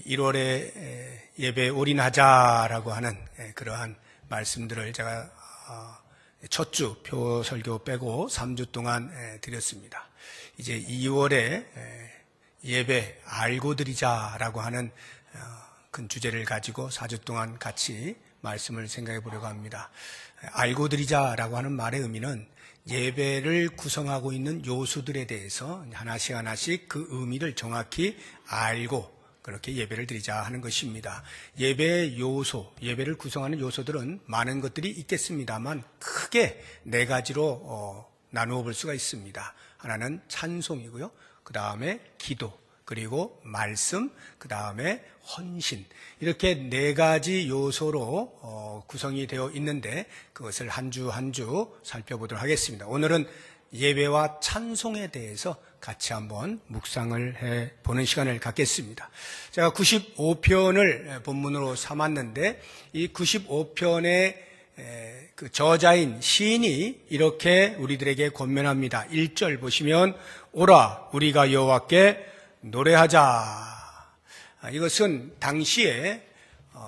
1월에 예배 올인하자라고 하는 그러한 말씀들을 제가 첫 주 표설교 빼고 3주 동안 드렸습니다. 이제 2월에 예배 알고 드리자라고 하는 큰 주제를 가지고 4주 동안 같이 말씀을 생각해 보려고 합니다. 알고 드리자라고 하는 말의 의미는 예배를 구성하고 있는 요소들에 대해서 하나씩 그 의미를 정확히 알고 그렇게 예배를 드리자 하는 것입니다. 예배의 요소, 예배를 구성하는 요소들은 많은 것들이 있겠습니다만 크게 네 가지로 나누어 볼 수가 있습니다. 하나는 찬송이고요. 그 다음에 기도, 그리고 말씀, 그 다음에 헌신, 이렇게 네 가지 요소로 구성이 되어 있는데 그것을 한 주 한 주 살펴보도록 하겠습니다. 오늘은 예배와 찬송에 대해서 같이 한번 묵상을 해보는 시간을 갖겠습니다. 제가 95편을 본문으로 삼았는데 이 95편의 그 저자인 시인이 이렇게 우리들에게 권면합니다. 1절 보시면 오라 우리가 여호와께 노래하자. 이것은 당시에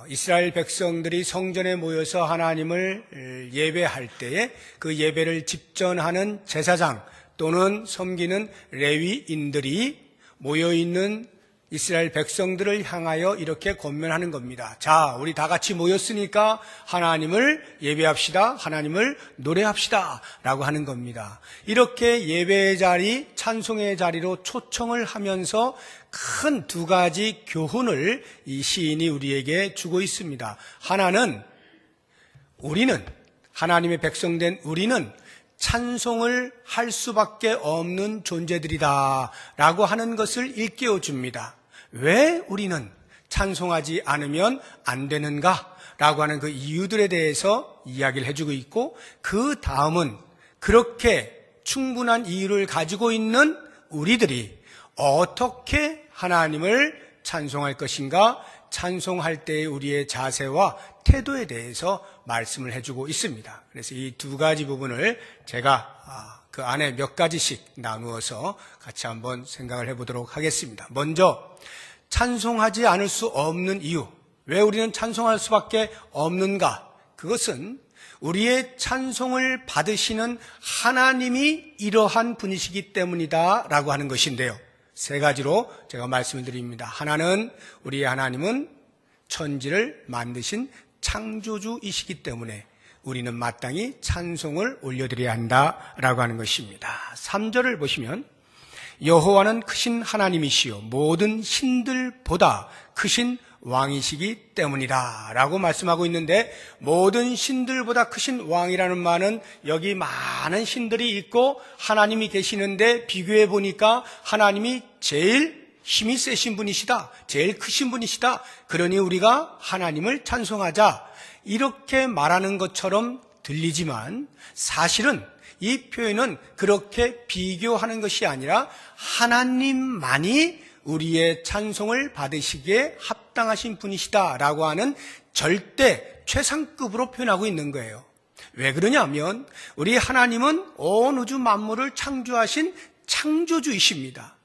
이스라엘 백성들이 성전에 모여서 하나님을 예배할 때에 그 예배를 집전하는 제사장 또는 섬기는 레위인들이 모여있는 이스라엘 백성들을 향하여 이렇게 권면하는 겁니다. 자, 우리 다 같이 모였으니까 하나님을 예배합시다. 하나님을 노래합시다. 라고 하는 겁니다. 이렇게 예배의 자리, 찬송의 자리로 초청을 하면서 큰 두 가지 교훈을 이 시인이 우리에게 주고 있습니다. 하나는 우리는, 하나님의 백성된 우리는 찬송을 할 수밖에 없는 존재들이다 라고 하는 것을 일깨워 줍니다. 왜 우리는 찬송하지 않으면 안 되는가 라고 하는 그 이유들에 대해서 이야기를 해주고 있고, 그 다음은 그렇게 충분한 이유를 가지고 있는 우리들이 어떻게 하나님을 찬송할 것인가, 찬송할 때의 우리의 자세와 태도에 대해서 말씀을 해주고 있습니다. 그래서 이 두 가지 부분을 제가 그 안에 몇 가지씩 나누어서 같이 한번 생각을 해보도록 하겠습니다. 먼저 찬송하지 않을 수 없는 이유, 왜 우리는 찬송할 수밖에 없는가? 그것은 우리의 찬송을 받으시는 하나님이 이러한 분이시기 때문이다 라고 하는 것인데요, 세 가지로 제가 말씀을 드립니다. 하나는 우리의 하나님은 천지를 만드신 창조주이시기 때문에 우리는 마땅히 찬송을 올려드려야 한다라고 하는 것입니다. 3절을 보시면 여호와는 크신 하나님이시요 모든 신들보다 크신 왕이시기 때문이다 라고 말씀하고 있는데, 모든 신들보다 크신 왕이라는 말은 여기 많은 신들이 있고 하나님이 계시는데 비교해 보니까 하나님이 제일 힘이 세신 분이시다, 제일 크신 분이시다, 그러니 우리가 하나님을 찬송하자, 이렇게 말하는 것처럼 들리지만 사실은 이 표현은 그렇게 비교하는 것이 아니라 하나님만이 우리의 찬송을 받으시기에 합당하신 분이시다라고 하는 절대 최상급으로 표현하고 있는 거예요. 왜 그러냐면 우리 하나님은 온 우주 만물을 창조하신 창조주이십니다.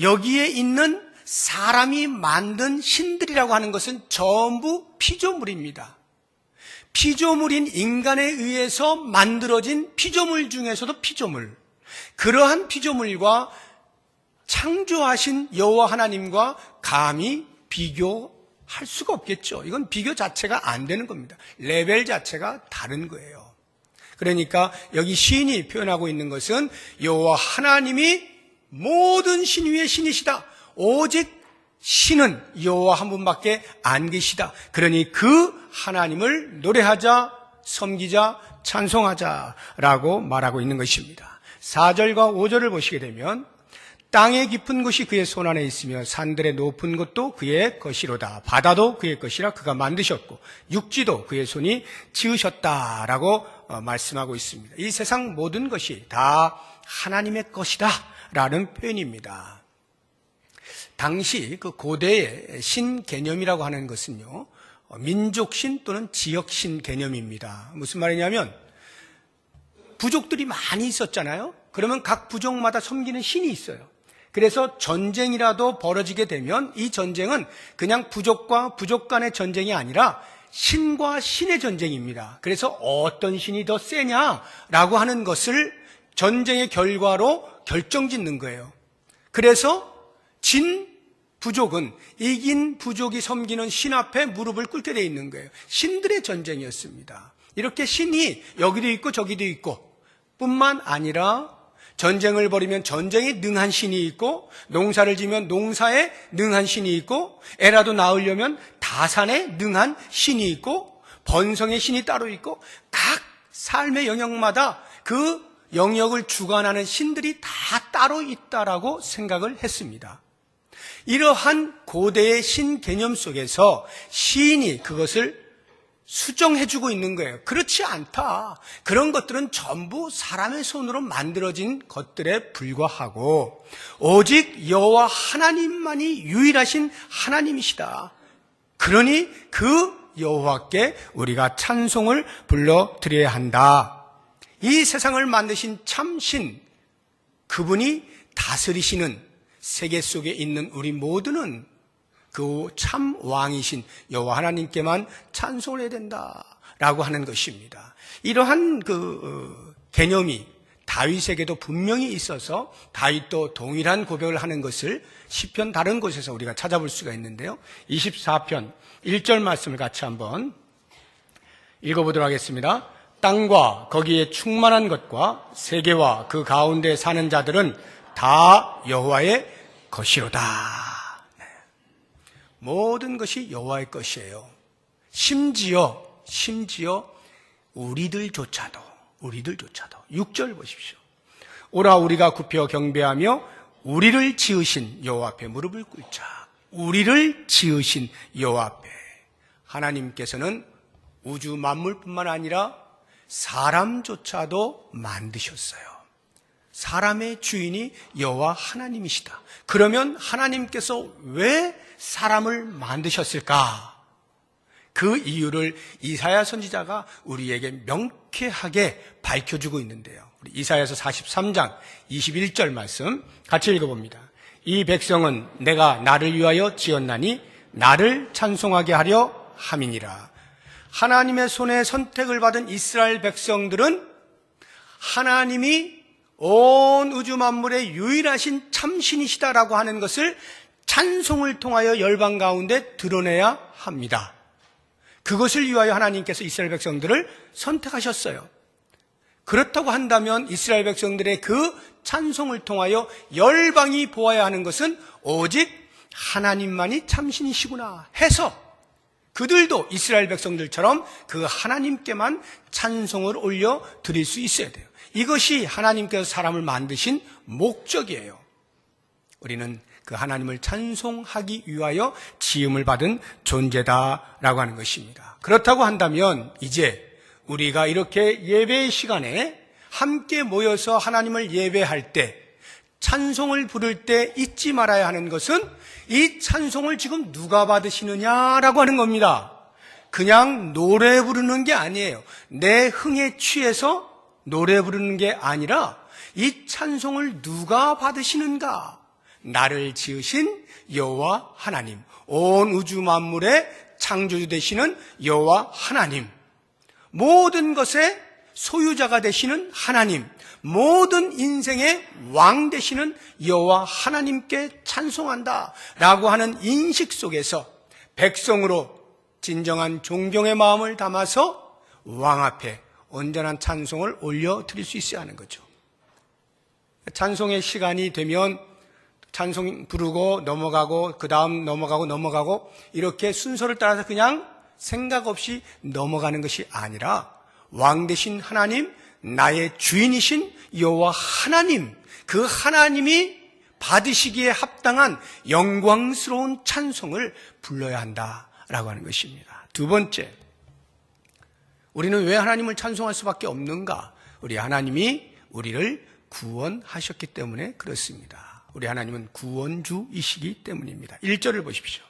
여기에 있는 사람이 만든 신들이라고 하는 것은 전부 피조물입니다. 피조물인 인간에 의해서 만들어진 피조물 중에서도 피조물, 그러한 피조물과 창조하신 여호와 하나님과 감히 비교할 수가 없겠죠. 이건 비교 자체가 안 되는 겁니다. 레벨 자체가 다른 거예요. 그러니까 여기 시인이 표현하고 있는 것은 여호와 하나님이 모든 신 위의 신이시다. 오직 신은 여호와 한 분밖에 안 계시다. 그러니 그 하나님을 노래하자, 섬기자, 찬송하자라고 말하고 있는 것입니다. 4절과 5절을 보시게 되면 땅의 깊은 곳이 그의 손 안에 있으며 산들의 높은 곳도 그의 것이로다. 바다도 그의 것이라 그가 만드셨고 육지도 그의 손이 지으셨다라고 말씀하고 있습니다. 이 세상 모든 것이 다 하나님의 것이다 라는 표현입니다. 당시 그 고대의 신 개념이라고 하는 것은요, 민족신 또는 지역신 개념입니다. 무슨 말이냐면 부족들이 많이 있었잖아요. 그러면 각 부족마다 섬기는 신이 있어요. 그래서 전쟁이라도 벌어지게 되면 이 전쟁은 그냥 부족과 부족 간의 전쟁이 아니라 신과 신의 전쟁입니다. 그래서 어떤 신이 더 세냐라고 하는 것을 전쟁의 결과로 결정짓는 거예요. 그래서 진 부족은 이긴 부족이 섬기는 신 앞에 무릎을 꿇게 돼 있는 거예요. 신들의 전쟁이었습니다. 이렇게 신이 여기도 있고 저기도 있고 뿐만 아니라 전쟁을 벌이면 전쟁에 능한 신이 있고 농사를 지면 농사에 능한 신이 있고 애라도 낳으려면 다산에 능한 신이 있고 번성의 신이 따로 있고 각 삶의 영역마다 그 영역을 주관하는 신들이 다 따로 있다라고 생각을 했습니다. 이러한 고대의 신 개념 속에서 시인이 그것을 수정해주고 있는 거예요. 그렇지 않다. 그런 것들은 전부 사람의 손으로 만들어진 것들에 불과하고 오직 여호와 하나님만이 유일하신 하나님이시다. 그러니 그 여호와께 우리가 찬송을 불러드려야 한다. 이 세상을 만드신 참신, 그분이 다스리시는 세계 속에 있는 우리 모두는 그 참 왕이신 여호와 하나님께만 찬송을 해야 된다라고 하는 것입니다. 이러한 그 개념이 다윗에게도 분명히 있어서 다윗도 동일한 고백을 하는 것을 시편 다른 곳에서 우리가 찾아볼 수가 있는데요. 24편 1절 말씀을 같이 한번 읽어보도록 하겠습니다. 땅과 거기에 충만한 것과 세계와 그 가운데 사는 자들은 다 여호와의 것이로다. 모든 것이 여호와의 것이에요. 심지어 우리들조차도 6절 보십시오. 오라 우리가 굽혀 경배하며 우리를 지으신 여호와 앞에 무릎을 꿇자. 우리를 지으신 여호와 앞에 하나님께서는 우주 만물뿐만 아니라 사람조차도 만드셨어요. 사람의 주인이 여호와 하나님이시다. 그러면 하나님께서 왜 사람을 만드셨을까? 그 이유를 이사야 선지자가 우리에게 명쾌하게 밝혀주고 있는데요. 우리 이사야서 43장 21절 말씀 같이 읽어봅니다. 이 백성은 내가 나를 위하여 지었나니 나를 찬송하게 하려 함이니라. 하나님의 손에 선택을 받은 이스라엘 백성들은 하나님이 온 우주 만물의 유일하신 참신이시다라고 하는 것을 찬송을 통하여 열방 가운데 드러내야 합니다. 그것을 위하여 하나님께서 이스라엘 백성들을 선택하셨어요. 그렇다고 한다면 이스라엘 백성들의 그 찬송을 통하여 열방이 보아야 하는 것은 오직 하나님만이 참신이시구나 해서 그들도 이스라엘 백성들처럼 그 하나님께만 찬송을 올려 드릴 수 있어야 돼요. 이것이 하나님께서 사람을 만드신 목적이에요. 우리는 그 하나님을 찬송하기 위하여 지음을 받은 존재다라고 하는 것입니다. 그렇다고 한다면 이제 우리가 이렇게 예배의 시간에 함께 모여서 하나님을 예배할 때 찬송을 부를 때 잊지 말아야 하는 것은 이 찬송을 지금 누가 받으시느냐라고 하는 겁니다. 그냥 노래 부르는 게 아니에요. 내 흥에 취해서 노래 부르는 게 아니라 이 찬송을 누가 받으시는가? 나를 지으신 여호와 하나님, 온 우주 만물의 창조주 되시는 여호와 하나님, 모든 것의 소유자가 되시는 하나님, 모든 인생의 왕 되시는 여호와 하나님께 찬송한다라고 하는 인식 속에서 백성으로 진정한 존경의 마음을 담아서 왕 앞에 온전한 찬송을 올려드릴 수 있어야 하는 거죠. 찬송의 시간이 되면 찬송 부르고 넘어가고 그 다음 넘어가고 이렇게 순서를 따라서 그냥 생각 없이 넘어가는 것이 아니라 왕 되신 하나님, 나의 주인이신 여호와 하나님, 그 하나님이 받으시기에 합당한 영광스러운 찬송을 불러야 한다라고 하는 것입니다. 두 번째, 우리는 왜 하나님을 찬송할 수밖에 없는가? 우리 하나님이 우리를 구원하셨기 때문에 그렇습니다. 우리 하나님은 구원주이시기 때문입니다. 1절을 보십시오.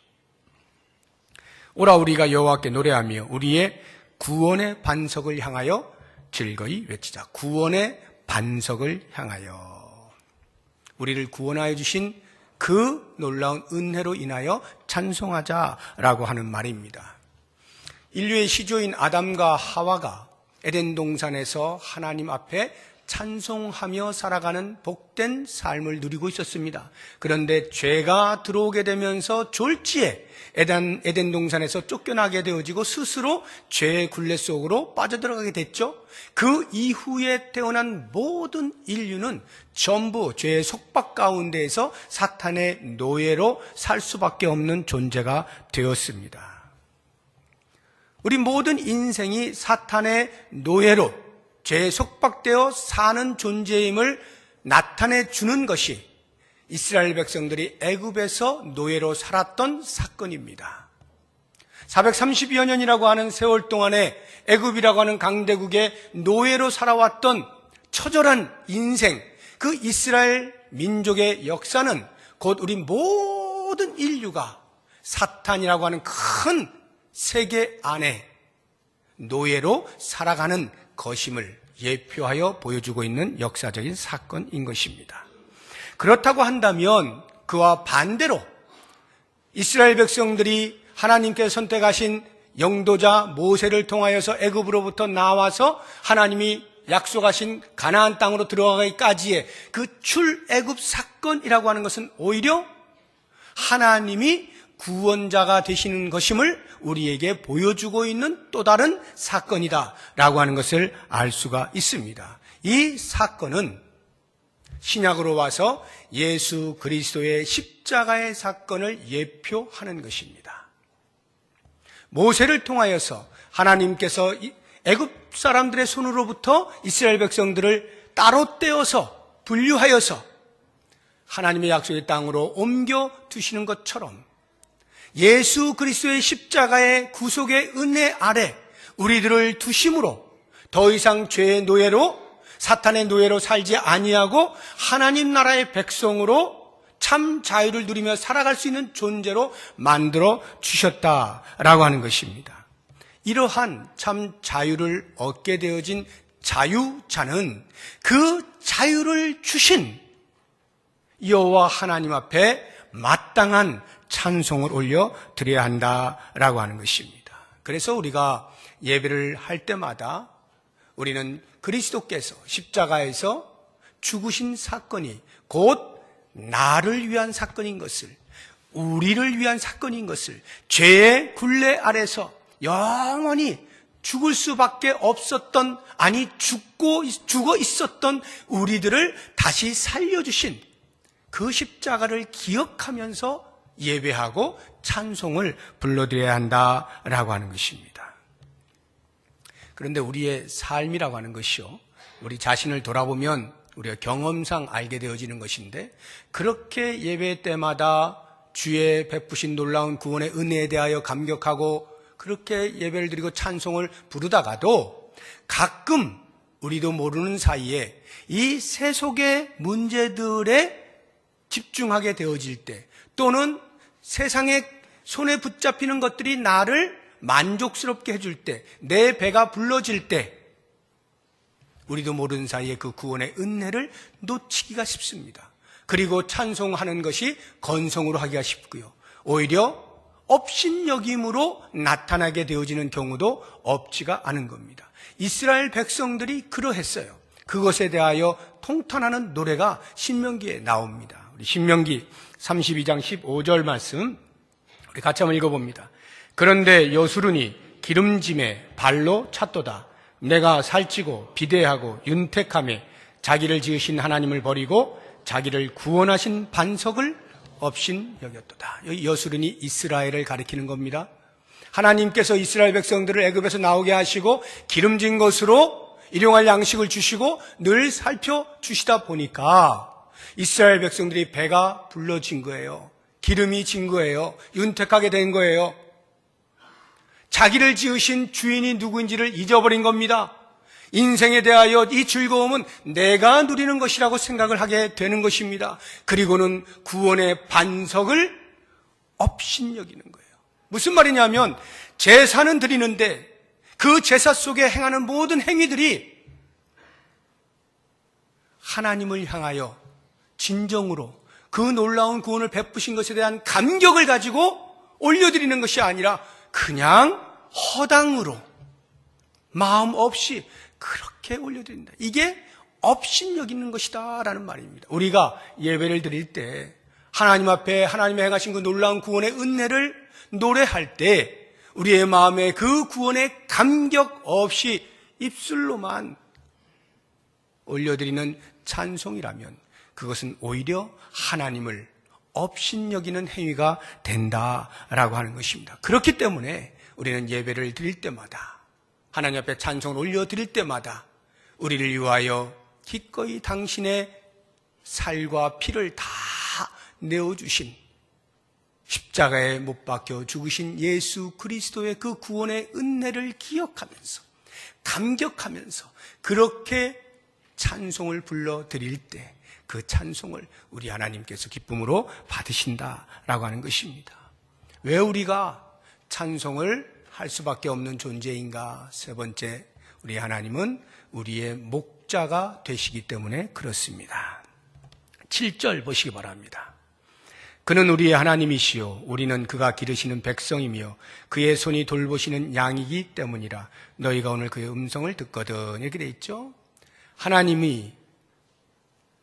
오라 우리가 여호와께 노래하며 우리의 구원의 반석을 향하여 즐거이 외치자. 구원의 반석을 향하여. 우리를 구원하여 주신 그 놀라운 은혜로 인하여 찬송하자라고 하는 말입니다. 인류의 시조인 아담과 하와가 에덴 동산에서 하나님 앞에 찬송하며 살아가는 복된 삶을 누리고 있었습니다. 그런데 죄가 들어오게 되면서 졸지에 에덴 동산에서 쫓겨나게 되어지고 스스로 죄의 굴레 속으로 빠져들어가게 됐죠. 그 이후에 태어난 모든 인류는 전부 죄의 속박 가운데에서 사탄의 노예로 살 수밖에 없는 존재가 되었습니다. 우리 모든 인생이 사탄의 노예로 죄에 속박되어 사는 존재임을 나타내 주는 것이 이스라엘 백성들이 애굽에서 노예로 살았던 사건입니다. 430여 년이라고 하는 세월 동안에 애굽이라고 하는 강대국의 노예로 살아왔던 처절한 인생, 그 이스라엘 민족의 역사는 곧 우리 모든 인류가 사탄이라고 하는 큰 세계 안에 노예로 살아가는 것임을 예표하여 보여주고 있는 역사적인 사건인 것입니다. 그렇다고 한다면 그와 반대로 이스라엘 백성들이 하나님께서 선택하신 영도자 모세를 통하여서 애굽으로부터 나와서 하나님이 약속하신 가나안 땅으로 들어가기까지의 그 출애굽 사건이라고 하는 것은 오히려 하나님이 구원자가 되시는 것임을 우리에게 보여주고 있는 또 다른 사건이다라고 하는 것을 알 수가 있습니다. 이 사건은 신약으로 와서 예수 그리스도의 십자가의 사건을 예표하는 것입니다. 모세를 통하여서 하나님께서 애굽 사람들의 손으로부터 이스라엘 백성들을 따로 떼어서 분류하여서 하나님의 약속의 땅으로 옮겨 두시는 것처럼 예수 그리스도의 십자가의 구속의 은혜 아래 우리들을 두심으로 더 이상 죄의 노예로 사탄의 노예로 살지 아니하고 하나님 나라의 백성으로 참 자유를 누리며 살아갈 수 있는 존재로 만들어 주셨다라고 하는 것입니다. 이러한 참 자유를 얻게 되어진 자유자는 그 자유를 주신 여호와 하나님 앞에 마땅한 찬송을 올려 드려야 한다라고 하는 것입니다. 그래서 우리가 예배를 할 때마다 우리는 그리스도께서 십자가에서 죽으신 사건이 곧 나를 위한 사건인 것을, 우리를 위한 사건인 것을, 죄의 굴레 아래서 영원히 죽을 수밖에 없었던, 아니 죽어 있었던 우리들을 다시 살려주신 그 십자가를 기억하면서 예배하고 찬송을 불러드려야 한다라고 하는 것입니다. 그런데 우리의 삶이라고 하는 것이요, 우리 자신을 돌아보면 우리가 경험상 알게 되어지는 것인데, 그렇게 예배 때마다 주의 베푸신 놀라운 구원의 은혜에 대하여 감격하고 그렇게 예배를 드리고 찬송을 부르다가도 가끔 우리도 모르는 사이에 이 세속의 문제들에 집중하게 되어질 때, 또는 세상의 손에 붙잡히는 것들이 나를 만족스럽게 해줄 때, 내 배가 불러질 때 우리도 모르는 사이에 그 구원의 은혜를 놓치기가 쉽습니다. 그리고 찬송하는 것이 건성으로 하기가 쉽고요, 오히려 업신여김으로 나타나게 되어지는 경우도 없지가 않은 겁니다. 이스라엘 백성들이 그러했어요. 그것에 대하여 통탄하는 노래가 신명기에 나옵니다. 우리 신명기 32장 15절 말씀 우리 같이 한번 읽어봅니다. 그런데 여수르니 기름짐에 발로 찼도다. 내가 살찌고 비대하고 윤택함에 자기를 지으신 하나님을 버리고 자기를 구원하신 반석을 없인 여겼도다. 여기 여수르니 이스라엘을 가리키는 겁니다. 하나님께서 이스라엘 백성들을 애굽에서 나오게 하시고 기름진 것으로 일용할 양식을 주시고 늘 살펴주시다 보니까 이스라엘 백성들이 배가 불러진 거예요. 기름이 진 거예요. 윤택하게 된 거예요. 자기를 지으신 주인이 누구인지를 잊어버린 겁니다. 인생에 대하여 이 즐거움은 내가 누리는 것이라고 생각을 하게 되는 것입니다. 그리고는 구원의 반석을 업신여기는 거예요. 무슨 말이냐면 제사는 드리는데 그 제사 속에 행하는 모든 행위들이 하나님을 향하여 진정으로 그 놀라운 구원을 베푸신 것에 대한 감격을 가지고 올려드리는 것이 아니라 그냥 허당으로 마음 없이 그렇게 올려드린다. 이게 업신여기 있는 것이다 라는 말입니다. 우리가 예배를 드릴 때 하나님 앞에 하나님이 행하신 그 놀라운 구원의 은혜를 노래할 때 우리의 마음에 그 구원의 감격 없이 입술로만 올려드리는 찬송이라면 그것은 오히려 하나님을 업신여기는 행위가 된다라고 하는 것입니다. 그렇기 때문에 우리는 예배를 드릴 때마다 하나님 앞에 찬송을 올려드릴 때마다 우리를 위하여 기꺼이 당신의 살과 피를 다 내어주신 십자가에 못 박혀 죽으신 예수 그리스도의 그 구원의 은혜를 기억하면서 감격하면서 그렇게 찬송을 불러드릴 때 그 찬송을 우리 하나님께서 기쁨으로 받으신다라고 하는 것입니다. 왜 우리가 찬송을 할 수밖에 없는 존재인가? 세 번째, 우리 하나님은 우리의 목자가 되시기 때문에 그렇습니다. 7절 보시기 바랍니다. 그는 우리의 하나님이시요 우리는 그가 기르시는 백성이며 그의 손이 돌보시는 양이기 때문이라. 너희가 오늘 그의 음성을 듣거든. 이렇게 돼 있죠. 하나님이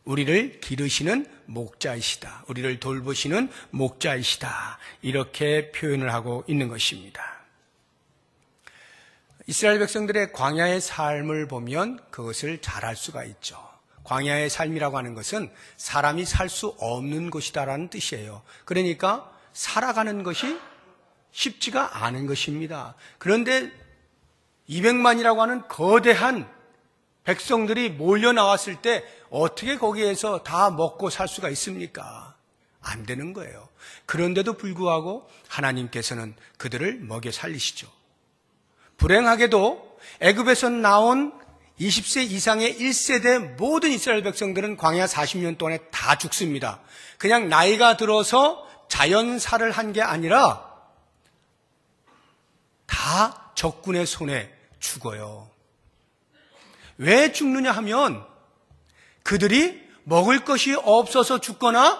우리를 기르시는 목자이시다. 우리를 돌보시는 목자이시다. 이렇게 표현을 하고 있는 것입니다. 이스라엘 백성들의 광야의 삶을 보면 그것을 잘 알 수가 있죠. 광야의 삶이라고 하는 것은 사람이 살 수 없는 곳이다라는 뜻이에요. 그러니까 살아가는 것이 쉽지가 않은 것입니다. 그런데 200만이라고 하는 거대한 백성들이 몰려 나왔을 때 어떻게 거기에서 다 먹고 살 수가 있습니까? 안 되는 거예요. 그런데도 불구하고 하나님께서는 그들을 먹여 살리시죠. 불행하게도 애굽에서 나온 20세 이상의 1세대 모든 이스라엘 백성들은 광야 40년 동안에 다 죽습니다. 그냥 나이가 들어서 자연사를 한 게 아니라 다 적군의 손에 죽어요. 왜 죽느냐 하면 그들이 먹을 것이 없어서 죽거나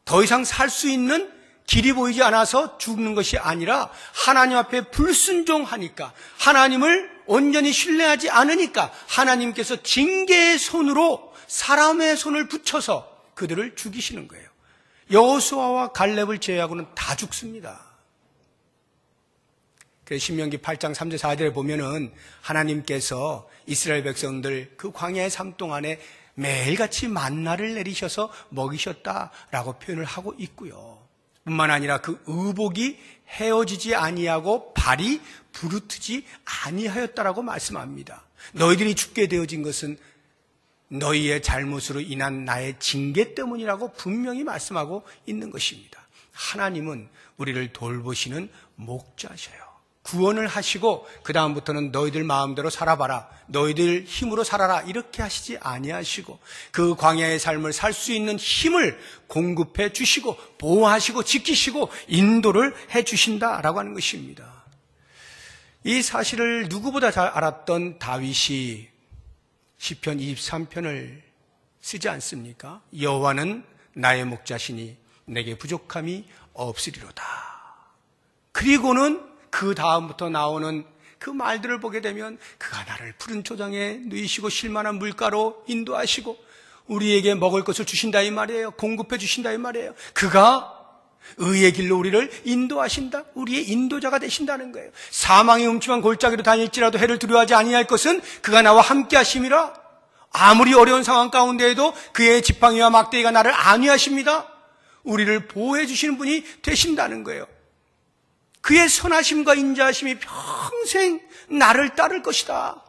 더 이상 살 수 있는 길이 보이지 않아서 죽는 것이 아니라 하나님 앞에 불순종하니까, 하나님을 온전히 신뢰하지 않으니까 하나님께서 징계의 손으로 사람의 손을 붙여서 그들을 죽이시는 거예요. 여호수아와 갈렙을 제외하고는 다 죽습니다. 그래서 신명기 8장 3절 4절에 보면은 하나님께서 이스라엘 백성들 그 광야의 삶 동안에 매일같이 만나를 내리셔서 먹이셨다라고 표현을 하고 있고요. 뿐만 아니라 그 의복이 헤어지지 아니하고 발이 부르트지 아니하였다라고 말씀합니다. 너희들이 죽게 되어진 것은 너희의 잘못으로 인한 나의 징계 때문이라고 분명히 말씀하고 있는 것입니다. 하나님은 우리를 돌보시는 목자셔요. 구원을 하시고 그 다음부터는 너희들 마음대로 살아봐라, 너희들 힘으로 살아라 이렇게 하시지 아니하시고 그 광야의 삶을 살 수 있는 힘을 공급해 주시고 보호하시고 지키시고 인도를 해 주신다라고 하는 것입니다. 이 사실을 누구보다 잘 알았던 다윗이 시편 23편을 쓰지 않습니까? 여호와는 나의 목자시니 내게 부족함이 없으리로다. 그리고는 그 다음부터 나오는 그 말들을 보게 되면 그가 나를 푸른 초장에 누이시고 쉴만한 물가로 인도하시고 우리에게 먹을 것을 주신다 이 말이에요. 공급해 주신다 이 말이에요. 그가 의의 길로 우리를 인도하신다. 우리의 인도자가 되신다는 거예요. 사망의 음침한 골짜기로 다닐지라도 해를 두려워하지 아니할 것은 그가 나와 함께 하심이라. 아무리 어려운 상황 가운데에도 그의 지팡이와 막대기가 나를 안위하십니다. 우리를 보호해 주시는 분이 되신다는 거예요. 그의 선하심과 인자하심이 평생 나를 따를 것이다.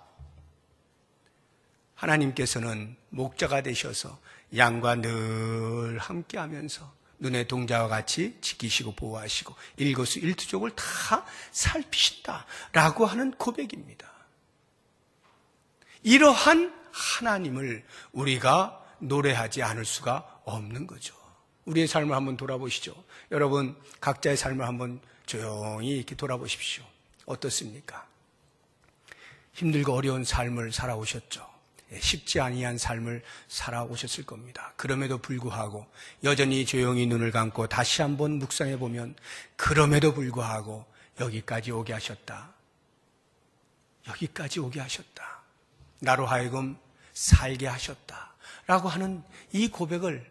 하나님께서는 목자가 되셔서 양과 늘 함께하면서 눈의 동자와 같이 지키시고 보호하시고 일거수일투족을 다 살피신다라고 하는 고백입니다. 이러한 하나님을 우리가 노래하지 않을 수가 없는 거죠. 우리의 삶을 한번 돌아보시죠. 여러분 각자의 삶을 한번 조용히 이렇게 돌아보십시오. 어떻습니까? 힘들고 어려운 삶을 살아오셨죠. 쉽지 아니한 삶을 살아오셨을 겁니다. 그럼에도 불구하고 여전히 조용히 눈을 감고 다시 한번 묵상해 보면 그럼에도 불구하고 여기까지 오게 하셨다. 여기까지 오게 하셨다. 나로 하여금 살게 하셨다. 라고 하는 이 고백을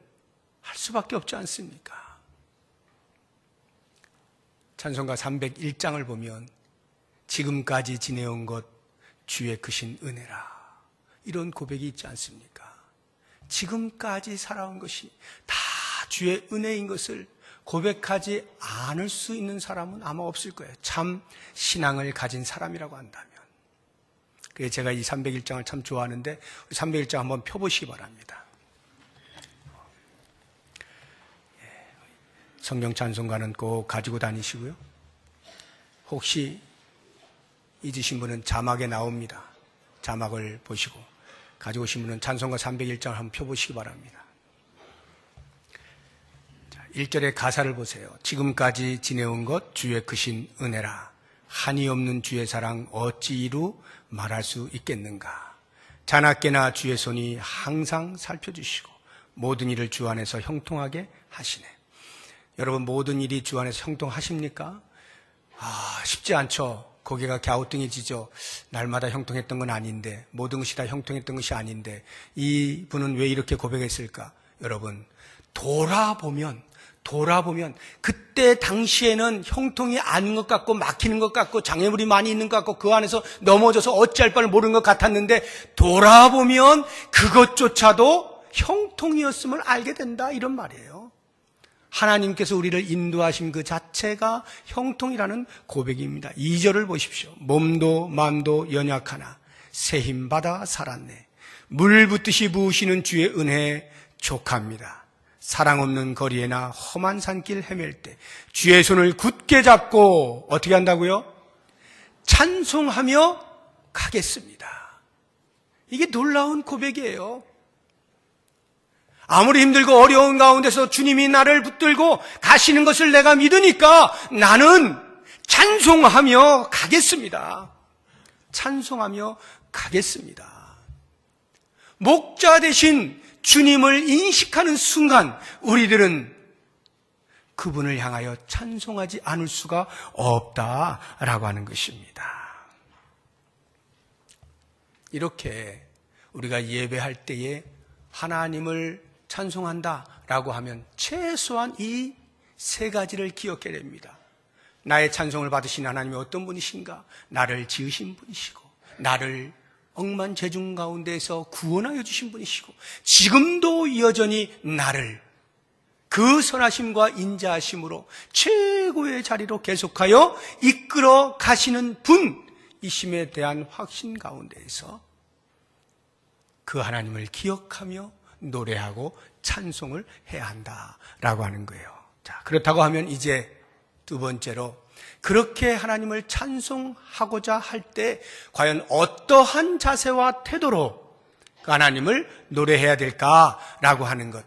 할 수밖에 없지 않습니까? 찬송가 301장을 보면 지금까지 지내온 것 주의 크신 은혜라. 이런 고백이 있지 않습니까? 지금까지 살아온 것이 다 주의 은혜인 것을 고백하지 않을 수 있는 사람은 아마 없을 거예요. 참 신앙을 가진 사람이라고 한다면. 그래서 제가 이 301장을 참 좋아하는데 301장 한번 펴보시기 바랍니다. 성경 찬송가는 꼭 가지고 다니시고요. 혹시 잊으신 분은 자막에 나옵니다. 자막을 보시고 가지고 오신 분은 찬송가 301장을 한번 펴보시기 바랍니다. 1절의 가사를 보세요. 지금까지 지내온 것 주의 크신 은혜라. 한이 없는 주의 사랑 어찌 이루 말할 수 있겠는가. 자나깨나 주의 손이 항상 살펴주시고 모든 일을 주 안에서 형통하게 하시네. 여러분, 모든 일이 주 안에서 형통하십니까? 쉽지 않죠. 고개가 갸우뚱해지죠. 날마다 형통했던 건 아닌데, 모든 것이 다 형통했던 것이 아닌데, 이 분은 왜 이렇게 고백했을까? 여러분, 돌아보면 그때 당시에는 형통이 아닌 것 같고 막히는 것 같고 장애물이 많이 있는 것 같고 그 안에서 넘어져서 어찌할 바를 모르는 것 같았는데, 돌아보면 그것조차도 형통이었음을 알게 된다, 이런 말이에요. 하나님께서 우리를 인도하신 그 자체가 형통이라는 고백입니다. 2절을 보십시오. 몸도 마음도 연약하나 새 힘 받아 살았네. 물 붓듯이 부으시는 주의 은혜에 족합니다. 사랑 없는 거리에나 험한 산길 헤맬 때 주의 손을 굳게 잡고 어떻게 한다고요? 찬송하며 가겠습니다. 이게 놀라운 고백이에요. 아무리 힘들고 어려운 가운데서 주님이 나를 붙들고 가시는 것을 내가 믿으니까 나는 찬송하며 가겠습니다. 찬송하며 가겠습니다. 목자 되신 주님을 인식하는 순간 우리들은 그분을 향하여 찬송하지 않을 수가 없다라고 하는 것입니다. 이렇게 우리가 예배할 때에 하나님을 찬송한다라고 하면 최소한 이 세 가지를 기억해야 됩니다. 나의 찬송을 받으신 하나님이 어떤 분이신가? 나를 지으신 분이시고 나를 억만죄중 가운데에서 구원하여 주신 분이시고 지금도 여전히 나를 그 선하심과 인자하심으로 최고의 자리로 계속하여 이끌어 가시는 분이심에 대한 확신 가운데에서 그 하나님을 기억하며 노래하고 찬송을 해야 한다라고 하는 거예요. 자, 그렇다고 하면 이제 두 번째로 그렇게 하나님을 찬송하고자 할 때 과연 어떠한 자세와 태도로 하나님을 노래해야 될까라고 하는 것,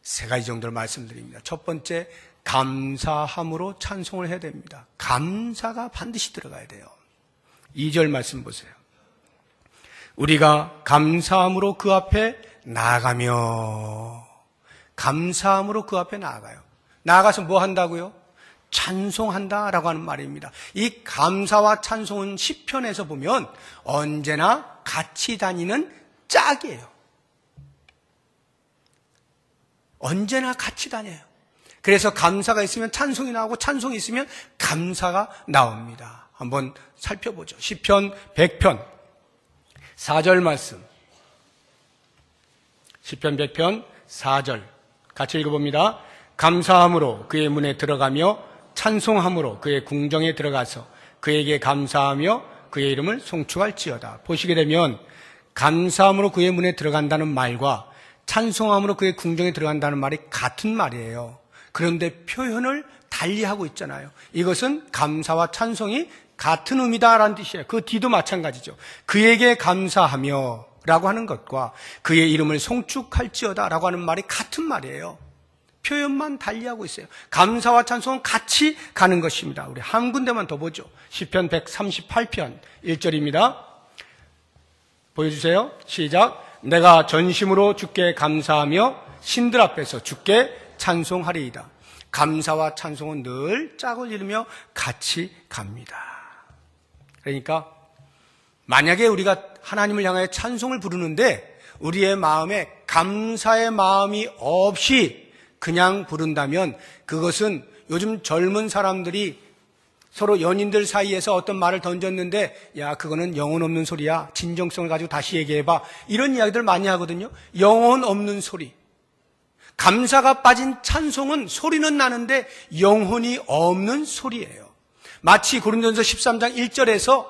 세 가지 정도를 말씀드립니다. 첫 번째, 감사함으로 찬송을 해야 됩니다. 감사가 반드시 들어가야 돼요. 2절 말씀 보세요. 우리가 감사함으로 그 앞에 나아가며, 감사함으로 그 앞에 나아가요. 나아가서 뭐 한다고요? 찬송한다라고 하는 말입니다. 이 감사와 찬송은 시편에서 보면 언제나 같이 다니는 짝이에요. 언제나 같이 다녀요. 그래서 감사가 있으면 찬송이 나오고 찬송이 있으면 감사가 나옵니다. 한번 살펴보죠. 시편 100편 4절 말씀. 시편 100편 4절 같이 읽어봅니다. 감사함으로 그의 문에 들어가며 찬송함으로 그의 궁정에 들어가서 그에게 감사하며 그의 이름을 송축할지어다. 보시게 되면 감사함으로 그의 문에 들어간다는 말과 찬송함으로 그의 궁정에 들어간다는 말이 같은 말이에요. 그런데 표현을 달리하고 있잖아요. 이것은 감사와 찬송이 같은 의미다라는 뜻이에요. 그 뒤도 마찬가지죠. 그에게 감사하며 라고 하는 것과 그의 이름을 송축할지어다 라고 하는 말이 같은 말이에요. 표현만 달리하고 있어요. 감사와 찬송은 같이 가는 것입니다. 우리 한 군데만 더 보죠. 시편 138편 1절입니다. 보여주세요. 시작. 내가 전심으로 주께 감사하며 신들 앞에서 주께 찬송하리이다. 감사와 찬송은 늘 짝을 이루며 같이 갑니다. 그러니까 만약에 우리가 하나님을 향하여 찬송을 부르는데 우리의 마음에 감사의 마음이 없이 그냥 부른다면 그것은 요즘 젊은 사람들이 서로 연인들 사이에서 어떤 말을 던졌는데 야 그거는 영혼 없는 소리야. 진정성을 가지고 다시 얘기해봐. 이런 이야기들 많이 하거든요. 영혼 없는 소리. 감사가 빠진 찬송은 소리는 나는데 영혼이 없는 소리예요. 마치 고린도전서 13장 1절에서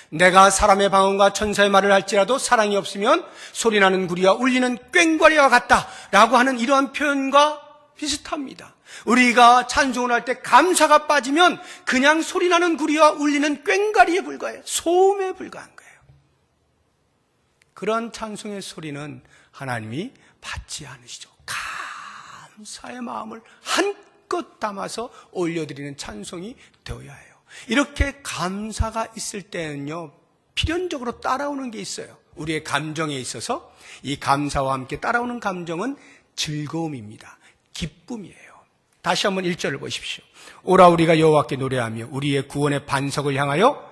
내가 사람의 방언과 천사의 말을 할지라도 사랑이 없으면 소리나는 구리와 울리는 꽹과리와 같다라고 하는 이러한 표현과 비슷합니다. 우리가 찬송을 할 때 감사가 빠지면 그냥 소리나는 구리와 울리는 꽹과리에 불과해요. 소음에 불과한 거예요. 그런 찬송의 소리는 하나님이 받지 않으시죠. 감사의 마음을 한껏 담아서 올려드리는 찬송이 되어야 해요. 이렇게 감사가 있을 때는요, 필연적으로 따라오는 게 있어요. 우리의 감정에 있어서 이 감사와 함께 따라오는 감정은 즐거움입니다. 기쁨이에요. 다시 한번 1절을 보십시오. 오라 우리가 여호와께 노래하며 우리의 구원의 반석을 향하여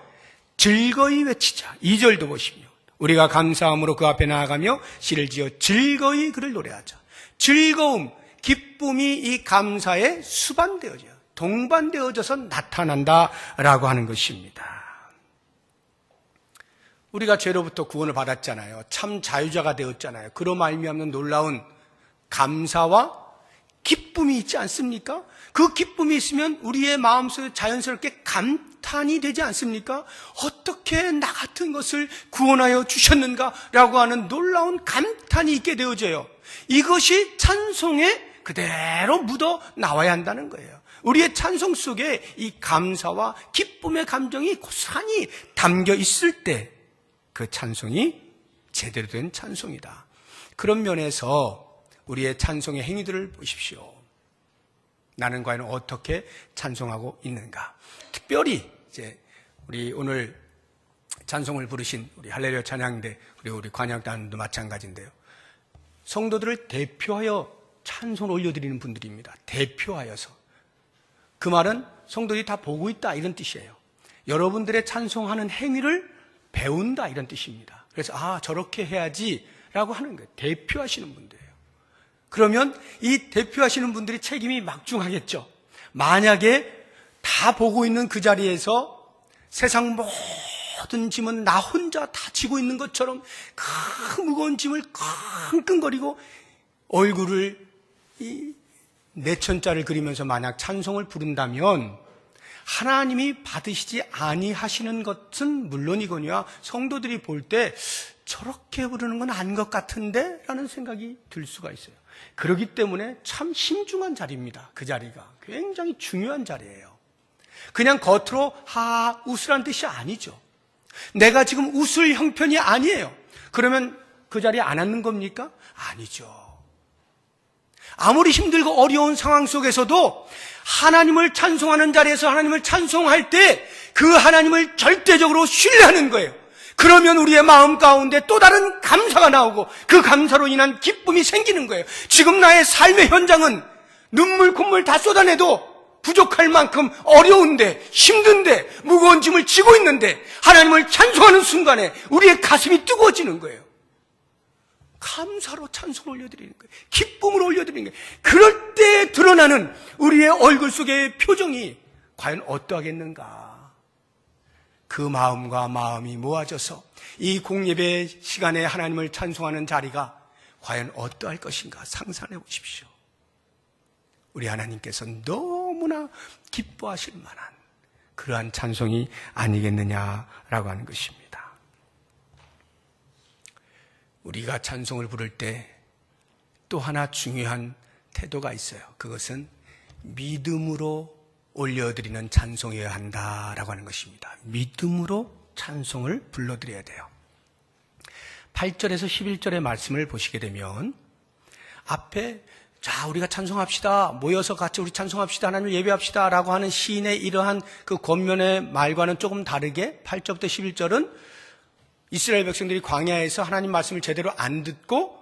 즐거이 외치자. 2절도 보시며 우리가 감사함으로 그 앞에 나아가며 시를 지어 즐거이 그를 노래하자. 즐거움, 기쁨이 이 감사에 수반되어져요. 동반되어져서 나타난다라고 하는 것입니다. 우리가 죄로부터 구원을 받았잖아요. 참 자유자가 되었잖아요. 그로 말미암는 놀라운 감사와 기쁨이 있지 않습니까? 그 기쁨이 있으면 우리의 마음속에 자연스럽게 감탄이 되지 않습니까? 어떻게 나 같은 것을 구원하여 주셨는가라고 하는 놀라운 감탄이 있게 되어져요. 이것이 찬송에 그대로 묻어 나와야 한다는 거예요. 우리의 찬송 속에 이 감사와 기쁨의 감정이 고스란히 담겨 있을 때 그 찬송이 제대로 된 찬송이다. 그런 면에서 우리의 찬송의 행위들을 보십시오. 나는 과연 어떻게 찬송하고 있는가? 특별히 이제 우리 오늘 찬송을 부르신 우리 할렐루야 찬양대 우리 관양단도 마찬가지인데요. 성도들을 대표하여 찬송을 올려드리는 분들입니다. 대표하여서. 그 말은 성도들이 다 보고 있다 이런 뜻이에요. 여러분들의 찬송하는 행위를 배운다 이런 뜻입니다. 그래서 저렇게 해야지 라고 하는 거예요. 대표하시는 분들이에요. 그러면 이 대표하시는 분들이 책임이 막중하겠죠. 만약에 다 보고 있는 그 자리에서 세상 모든 짐은 나 혼자 다 지고 있는 것처럼 그 무거운 짐을 끙끙거리고 얼굴을 내천자를 그리면서 만약 찬송을 부른다면 하나님이 받으시지 아니하시는 것은 물론이거니와 성도들이 볼 때 저렇게 부르는 건 아닌 것 같은데? 라는 생각이 들 수가 있어요. 그렇기 때문에 참 신중한 자리입니다. 그 자리가. 굉장히 중요한 자리예요. 그냥 겉으로 웃으란 뜻이 아니죠. 내가 지금 웃을 형편이 아니에요. 그러면 그 자리에 안 앉는 겁니까? 아니죠. 아무리 힘들고 어려운 상황 속에서도 하나님을 찬송하는 자리에서 하나님을 찬송할 때 그 하나님을 절대적으로 신뢰하는 거예요. 그러면 우리의 마음 가운데 또 다른 감사가 나오고 그 감사로 인한 기쁨이 생기는 거예요. 지금 나의 삶의 현장은 눈물 콧물 다 쏟아내도 부족할 만큼 어려운데 힘든데 무거운 짐을 지고 있는데 하나님을 찬송하는 순간에 우리의 가슴이 뜨거워지는 거예요. 감사로 찬송을 올려드리는 거예요. 기쁨으로 올려드리는 거예요. 그럴 때 드러나는 우리의 얼굴 속의 표정이 과연 어떠하겠는가? 그 마음과 마음이 모아져서 이 공예배 시간에 하나님을 찬송하는 자리가 과연 어떠할 것인가 상상해 보십시오. 우리 하나님께서 너무나 기뻐하실 만한 그러한 찬송이 아니겠느냐라고 하는 것입니다. 우리가 찬송을 부를 때 또 하나 중요한 태도가 있어요. 그것은 믿음으로 올려드리는 찬송이어야 한다라고 하는 것입니다. 믿음으로 찬송을 불러드려야 돼요. 8절에서 11절의 말씀을 보시게 되면 앞에 자 우리가 찬송합시다. 모여서 같이 우리 찬송합시다. 하나님을 예배합시다. 라고 하는 시인의 이러한 그 권면의 말과는 조금 다르게 8절부터 11절은 이스라엘 백성들이 광야에서 하나님 말씀을 제대로 안 듣고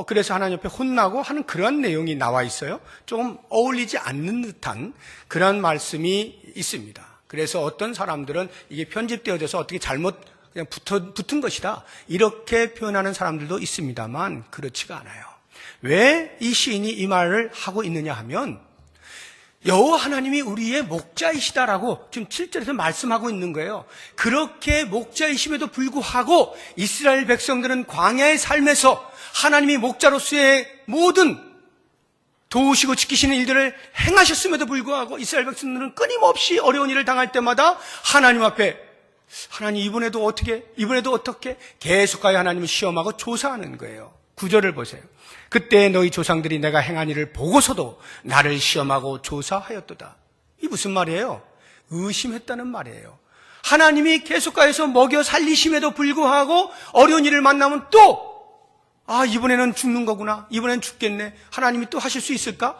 그래서 하나님 옆에 혼나고 하는 그런 내용이 나와 있어요. 조금 어울리지 않는 듯한 그런 말씀이 있습니다. 그래서 어떤 사람들은 이게 편집되어져서 어떻게 잘못 그냥 붙은 것이다, 이렇게 표현하는 사람들도 있습니다만 그렇지가 않아요. 왜 이 시인이 이 말을 하고 있느냐 하면 여호와 하나님이 우리의 목자이시다라고 지금 7절에서 말씀하고 있는 거예요. 그렇게 목자이심에도 불구하고 이스라엘 백성들은 광야의 삶에서 하나님이 목자로서의 모든 도우시고 지키시는 일들을 행하셨음에도 불구하고 이스라엘 백성들은 끊임없이 어려운 일을 당할 때마다 하나님 앞에 하나님 이번에도 어떻게 계속하여 하나님을 시험하고 조사하는 거예요. 9절을 보세요. 그때 너희 조상들이 내가 행한 일을 보고서도 나를 시험하고 조사하였도다. 이 무슨 말이에요? 의심했다는 말이에요. 하나님이 계속하여서 먹여 살리심에도 불구하고 어려운 일을 만나면 또 이번에는 죽는 거구나, 이번에는 죽겠네, 하나님이 또 하실 수 있을까?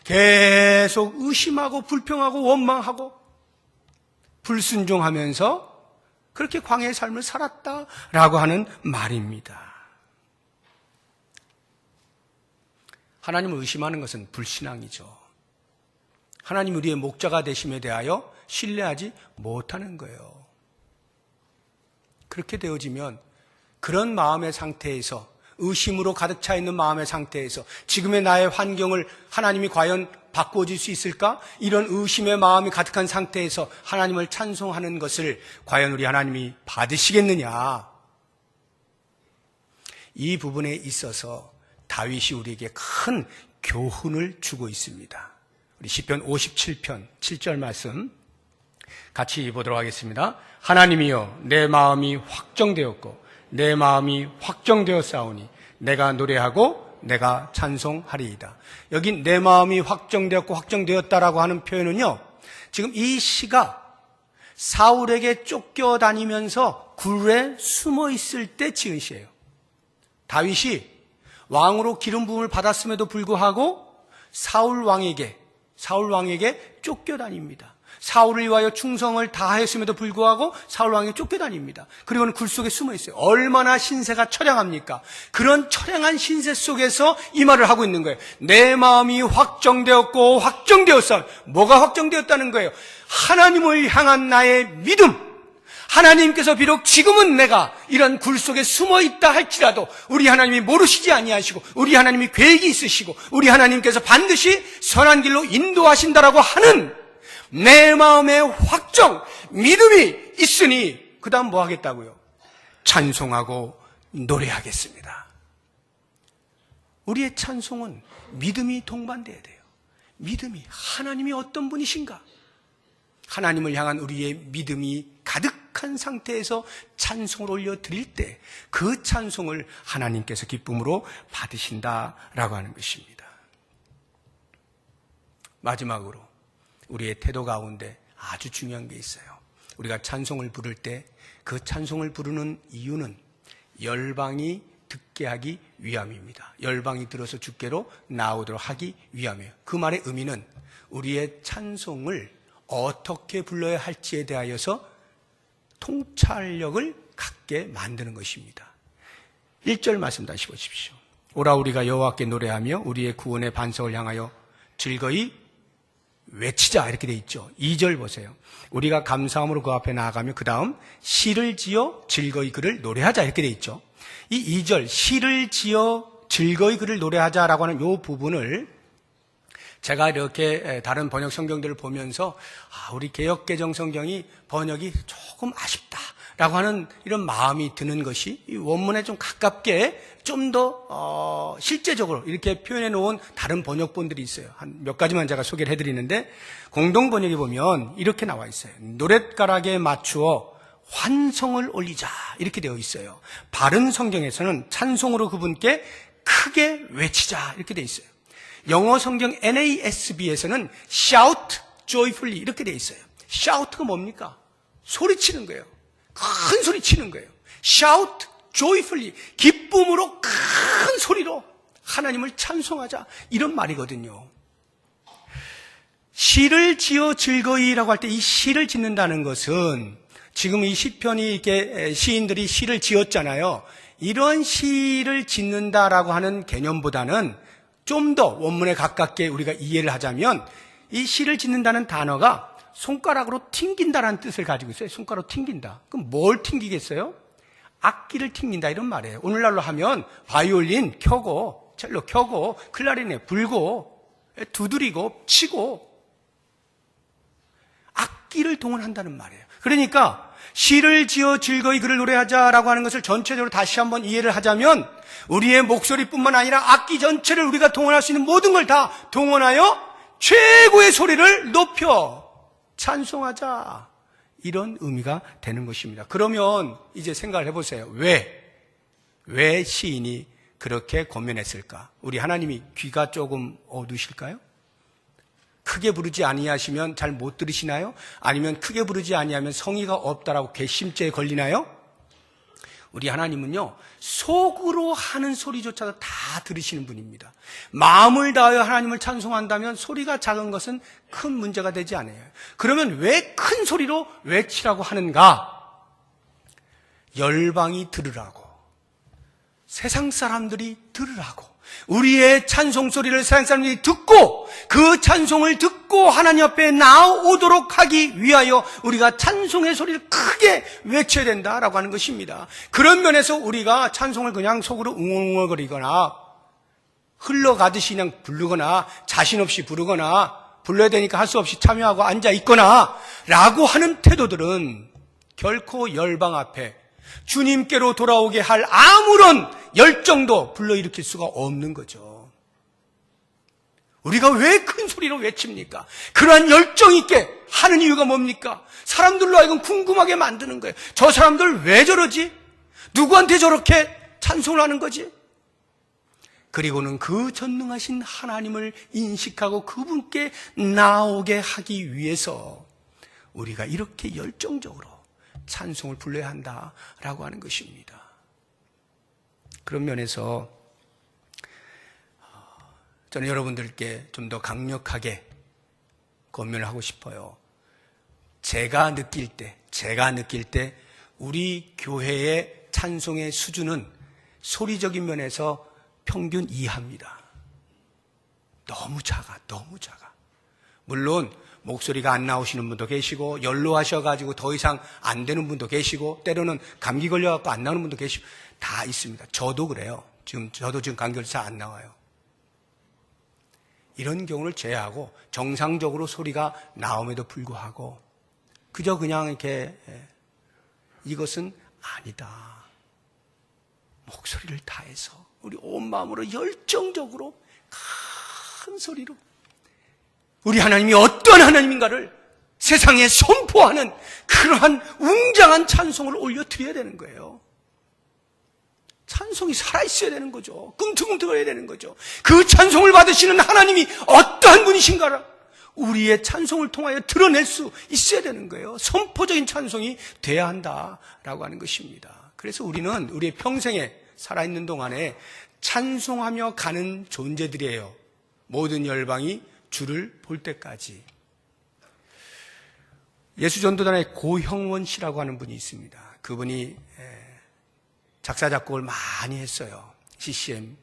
계속 의심하고 불평하고 원망하고 불순종하면서 그렇게 광야의 삶을 살았다라고 하는 말입니다. 하나님을 의심하는 것은 불신앙이죠. 하나님 우리의 목자가 되심에 대하여 신뢰하지 못하는 거예요. 그렇게 되어지면 그런 마음의 상태에서, 의심으로 가득 차 있는 마음의 상태에서 지금의 나의 환경을 하나님이 과연 바꿔줄 수 있을까? 이런 의심의 마음이 가득한 상태에서 하나님을 찬송하는 것을 과연 우리 하나님이 받으시겠느냐? 이 부분에 있어서 다윗이 우리에게 큰 교훈을 주고 있습니다. 우리 시편 57편 7절 말씀 같이 보도록 하겠습니다. 하나님이여 내 마음이 확정되었고 내 마음이 확정되었사오니 내가 노래하고 내가 찬송하리이다. 여기 내 마음이 확정되었고 확정되었다라고 하는 표현은요, 지금 이 시가 사울에게 쫓겨다니면서 굴에 숨어 있을 때 지은 시예요. 다윗이 왕으로 기름 부음을 받았음에도 불구하고 사울 왕에게 쫓겨다닙니다. 사울을 위하여 충성을 다하였음에도 불구하고 사울 왕에게 쫓겨다닙니다. 그리고는 굴 속에 숨어 있어요. 얼마나 신세가 처량합니까? 그런 처량한 신세 속에서 이 말을 하고 있는 거예요. 내 마음이 확정되었고 확정되었어. 뭐가 확정되었다는 거예요? 하나님을 향한 나의 믿음. 하나님께서 비록 지금은 내가 이런 굴 속에 숨어 있다 할지라도 우리 하나님이 모르시지 아니하시고 우리 하나님이 계획이 있으시고 우리 하나님께서 반드시 선한 길로 인도하신다라고 하는 내 마음의 확정, 믿음이 있으니 그 다음 뭐 하겠다고요? 찬송하고 노래하겠습니다. 우리의 찬송은 믿음이 동반돼야 돼요. 믿음이, 하나님이 어떤 분이신가? 하나님을 향한 우리의 믿음이 가득한 상태에서 찬송을 올려드릴 때 그 찬송을 하나님께서 기쁨으로 받으신다라고 하는 것입니다. 마지막으로 우리의 태도 가운데 아주 중요한 게 있어요. 우리가 찬송을 부를 때 그 찬송을 부르는 이유는 열방이 듣게 하기 위함입니다. 열방이 들어서 주께로 나오도록 하기 위함이에요. 그 말의 의미는 우리의 찬송을 어떻게 불러야 할지에 대하여서 통찰력을 갖게 만드는 것입니다. 1절 말씀 다시 보십시오. 오라 우리가 여호와께 노래하며 우리의 구원의 반석을 향하여 즐거이 외치자, 이렇게 돼 있죠. 2절 보세요. 우리가 감사함으로 그 앞에 나아가며 그 다음 시를 지어 즐거이 그를 노래하자, 이렇게 돼 있죠. 이 2절 시를 지어 즐거이 그를 노래하자라고 하는 이 부분을 제가 이렇게 다른 번역 성경들을 보면서 우리 개역개정 성경이 번역이 조금 아쉽다라고 하는 이런 마음이 드는 것이 이 원문에 좀 가깝게 좀 더 실제적으로 이렇게 표현해 놓은 다른 번역본들이 있어요. 한 몇 가지만 제가 소개를 해드리는데 공동 번역에 보면 이렇게 나와 있어요. 노랫가락에 맞추어 환성을 올리자, 이렇게 되어 있어요. 바른 성경에서는 찬송으로 그분께 크게 외치자, 이렇게 되어 있어요. 영어 성경 NASB에서는 shout joyfully 이렇게 되어 있어요. shout가 뭡니까? 소리치는 거예요. 큰 소리 치는 거예요. shout joyfully, 기쁨으로 큰 소리로 하나님을 찬송하자, 이런 말이거든요. 시를 지어 즐거이라고 할 때 이 시를 짓는다는 것은 지금 이 시편이 이렇게 시인들이 시를 지었잖아요. 이런 시를 짓는다라고 하는 개념보다는 좀 더 원문에 가깝게 우리가 이해를 하자면 이 시를 짓는다는 단어가 손가락으로 튕긴다라는 뜻을 가지고 있어요. 손가락으로 튕긴다. 그럼 뭘 튕기겠어요? 악기를 튕긴다 이런 말이에요. 오늘날로 하면 바이올린 켜고 첼로 켜고 클라리넷 불고 두드리고 치고 악기를 동원한다는 말이에요. 그러니까 시를 지어 즐거이 그를 노래하자라고 하는 것을 전체적으로 다시 한번 이해를 하자면 우리의 목소리뿐만 아니라 악기 전체를 우리가 동원할 수 있는 모든 걸 다 동원하여 최고의 소리를 높여 찬송하자, 이런 의미가 되는 것입니다. 그러면 이제 생각을 해보세요. 왜 시인이 그렇게 권면했을까? 우리 하나님이 귀가 조금 어두우실까요? 크게 부르지 아니하시면 잘 못 들으시나요? 아니면 크게 부르지 아니하면 성의가 없다라고 괘씸죄에 걸리나요? 우리 하나님은요, 속으로 하는 소리조차도 다 들으시는 분입니다. 마음을 다하여 하나님을 찬송한다면 소리가 작은 것은 큰 문제가 되지 않아요. 그러면 왜 큰 소리로 외치라고 하는가? 열방이 들으라고, 세상 사람들이 들으라고, 우리의 찬송 소리를 세상 사람들이 듣고 그 찬송을 듣고 하나님 앞에 나오도록 하기 위하여 우리가 찬송의 소리를 크게 외쳐야 된다라고 하는 것입니다. 그런 면에서 우리가 찬송을 그냥 속으로 웅얼웅얼거리거나 흘러가듯이 그냥 부르거나 자신 없이 부르거나 불러야 되니까 할 수 없이 참여하고 앉아있거나 라고 하는 태도들은 결코 열방 앞에 주님께로 돌아오게 할 아무런 열정도 불러일으킬 수가 없는 거죠. 우리가 왜 큰 소리로 외칩니까? 그러한 열정 있게 하는 이유가 뭡니까? 사람들로 하여금 궁금하게 만드는 거예요. 저 사람들 왜 저러지? 누구한테 저렇게 찬송을 하는 거지? 그리고는 그 전능하신 하나님을 인식하고 그분께 나오게 하기 위해서 우리가 이렇게 열정적으로 찬송을 불러야 한다라고 하는 것입니다. 그런 면에서 저는 여러분들께 좀 더 강력하게 권면을 하고 싶어요. 제가 느낄 때 우리 교회의 찬송의 수준은 소리적인 면에서 평균 이하입니다. 너무 작아. 물론 목소리가 안 나오시는 분도 계시고 연로하셔가지고 더 이상 안 되는 분도 계시고 때로는 감기 걸려갖고 안 나오는 분도 계시고 다 있습니다. 저도 그래요. 저도 지금 감기 걸려서 잘 안 나와요. 이런 경우를 제외하고 정상적으로 소리가 나옴에도 불구하고 그저 그냥 이렇게 이것은 아니다. 목소리를 다해서 우리 온 마음으로 열정적으로 큰 소리로 우리 하나님이 어떤 하나님인가를 세상에 선포하는 그러한 웅장한 찬송을 올려드려야 되는 거예요. 찬송이 살아있어야 되는 거죠. 꿈틀꿈틀거려야 되는 거죠. 그 찬송을 받으시는 하나님이 어떠한 분이신가를 우리의 찬송을 통하여 드러낼 수 있어야 되는 거예요. 선포적인 찬송이 돼야 한다라고 하는 것입니다. 그래서 우리는 우리의 평생에 살아있는 동안에 찬송하며 가는 존재들이에요. 모든 열방이 주를 볼 때까지. 예수전도단의 고형원 씨라고 하는 분이 있습니다. 그분이 작사 작곡을 많이 했어요. CCM.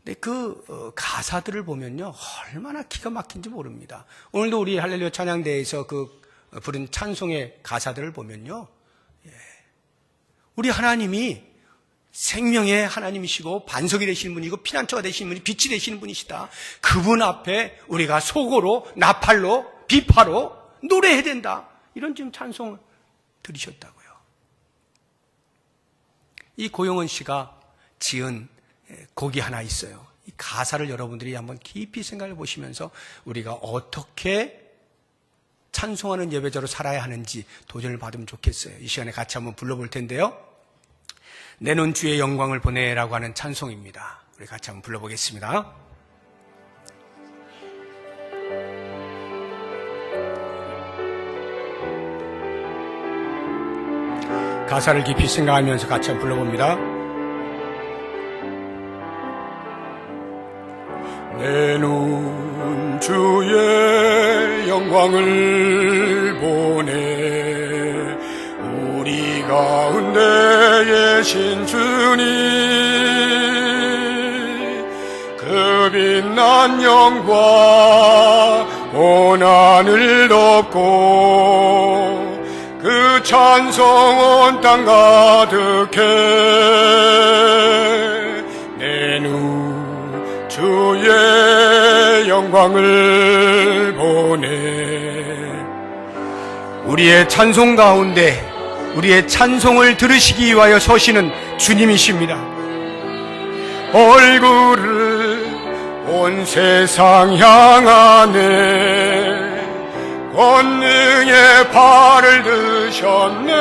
근데 그 가사들을 보면요, 얼마나 기가 막힌지 모릅니다. 오늘도 우리 할렐루야 찬양대에서 그 부른 찬송의 가사들을 보면요, 우리 하나님이 생명의 하나님이시고 반석이 되시는 분이고 피난처가 되시는 분이 빛이 되시는 분이시다. 그분 앞에 우리가 속으로 나팔로 비파로 노래해야 된다. 이런 지금 찬송을 들으셨다고요. 이 고용원 씨가 지은 곡이 하나 있어요. 이 가사를 여러분들이 한번 깊이 생각해 보시면서 우리가 어떻게 찬송하는 예배자로 살아야 하는지 도전을 받으면 좋겠어요. 이 시간에 같이 한번 불러볼 텐데요. 내 눈 주의 영광을 보내라고 하는 찬송입니다. 우리 같이 한번 불러보겠습니다. 가사를 깊이 생각하면서 같이 한번 불러봅니다. 내 눈 주의 영광을 보내 가운데 계신 주님, 그 빛난 영광 온 하늘 덮고 그 찬송 온 땅 가득해 내 눈 주의 영광을 보네. 우리의 찬송 가운데 우리의 찬송을 들으시기 위하여 서시는 주님이십니다. 얼굴을 온 세상 향하네. 권능의 발을 드셨네.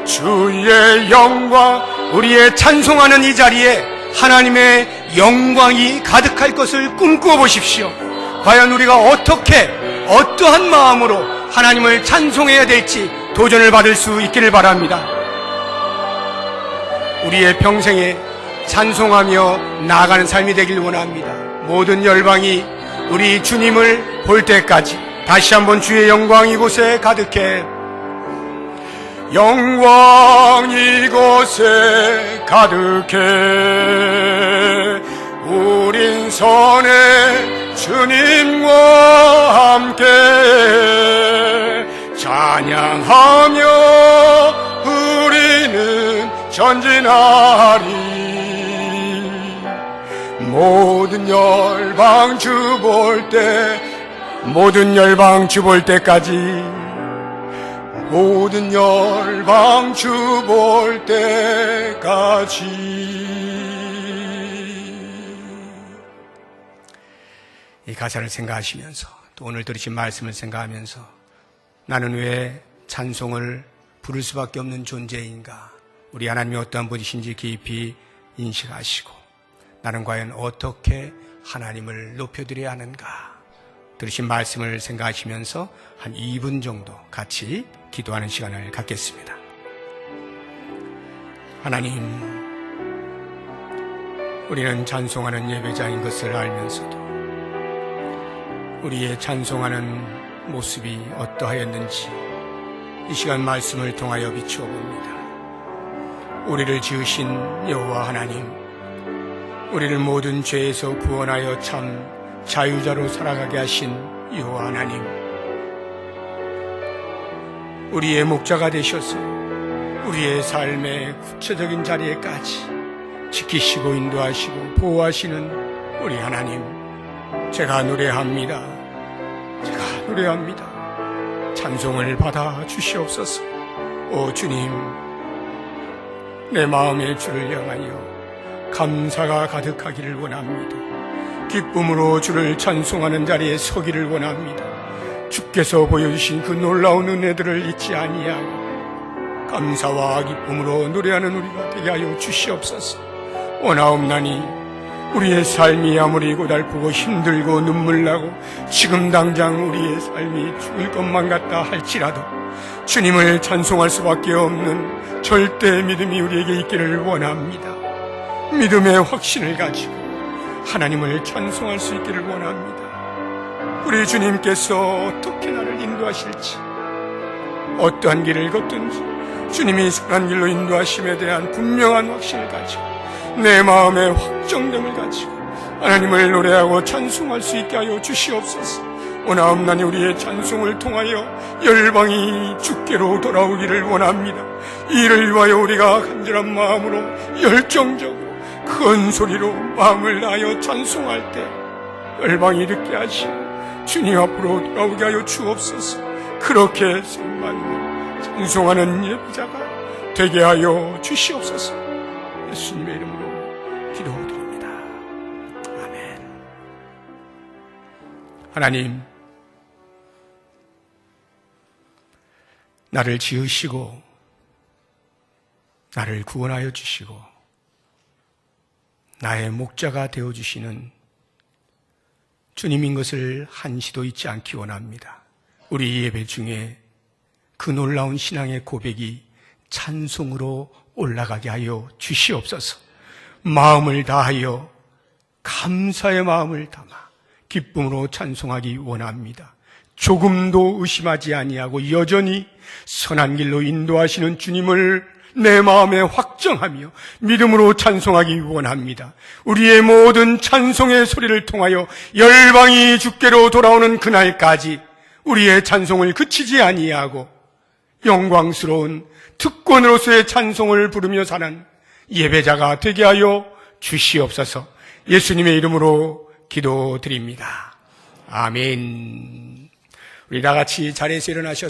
주의 영광, 우리의 찬송하는 이 자리에 하나님의 영광이 가득할 것을 꿈꾸어 보십시오. 과연 우리가 어떠한 마음으로 하나님을 찬송해야 될지 도전을 받을 수 있기를 바랍니다. 우리의 평생에 찬송하며 나아가는 삶이 되길 원합니다. 모든 열방이 우리 주님을 볼 때까지 다시 한번 주의 영광 이곳에 가득해, 영광 이곳에 가득해. 우린 선의 주님과 함께 찬양하며 우리는 전진하리. 모든 열방 주 볼 때까지, 모든 열방 주 볼 때까지. 이 가사를 생각하시면서 또 오늘 들으신 말씀을 생각하면서 나는 왜 찬송을 부를 수밖에 없는 존재인가? 우리 하나님이 어떠한 분이신지 깊이 인식하시고 나는 과연 어떻게 하나님을 높여드려야 하는가? 들으신 말씀을 생각하시면서 한 2분 정도 같이 기도하는 시간을 갖겠습니다. 하나님, 우리는 찬송하는 예배자인 것을 알면서도 우리의 찬송하는 모습이 어떠하였는지 이 시간 말씀을 통하여 비추어 봅니다. 우리를 지으신 여호와 하나님, 우리를 모든 죄에서 구원하여 참 자유자로 살아가게 하신 여호와 하나님, 우리의 목자가 되셔서 우리의 삶의 구체적인 자리에까지 지키시고 인도하시고 보호하시는 우리 하나님, 제가 노래합니다. 찬송을 받아 주시옵소서. 오 주님, 내 마음에 주를 향하여 감사가 가득하기를 원합니다. 기쁨으로 주를 찬송하는 자리에 서기를 원합니다. 주께서 보여주신 그 놀라운 은혜들을 잊지 아니하고 감사와 기쁨으로 노래하는 우리가 되게 하여 주시옵소서. 원하옵나니 우리의 삶이 아무리 고달프고 힘들고 눈물나고 지금 당장 우리의 삶이 죽을 것만 같다 할지라도 주님을 찬송할 수밖에 없는 절대 믿음이 우리에게 있기를 원합니다. 믿음의 확신을 가지고 하나님을 찬송할 수 있기를 원합니다. 우리 주님께서 어떻게 나를 인도하실지, 어떠한 길을 걷든지 주님이 선한 길로 인도하심에 대한 분명한 확신을 가지고 내 마음의 확정됨을 가지고 하나님을 노래하고 찬송할 수 있게 하여 주시옵소서. 원하옵나니 우리의 찬송을 통하여 열방이 주께로 돌아오기를 원합니다. 이를 위하여 우리가 간절한 마음으로 열정적으로 큰 소리로 마음을 다하여 찬송할 때 열방이 듣게 하시고 주님 앞으로 돌아오게 하여 주옵소서. 그렇게 생받는 찬송하는 예배자가 되게 하여 주시옵소서. 예수님의 이름으로 기도드립니다. 아멘. 하나님, 나를 지으시고 나를 구원하여 주시고 나의 목자가 되어주시는 주님인 것을 한시도 잊지 않기 원합니다. 우리 예배 중에 그 놀라운 신앙의 고백이 찬송으로 올라가게 하여 주시옵소서. 마음을 다하여 감사의 마음을 담아 기쁨으로 찬송하기 원합니다. 조금도 의심하지 아니하고 여전히 선한 길로 인도하시는 주님을 내 마음에 확정하며 믿음으로 찬송하기 원합니다. 우리의 모든 찬송의 소리를 통하여 열방이 주께로 돌아오는 그날까지 우리의 찬송을 그치지 아니하고 영광스러운 특권으로서의 찬송을 부르며 사는 예배자가 되게 하여 주시옵소서. 예수님의 이름으로 기도드립니다. 아멘. 우리 다 같이 자리에서 일어나셔서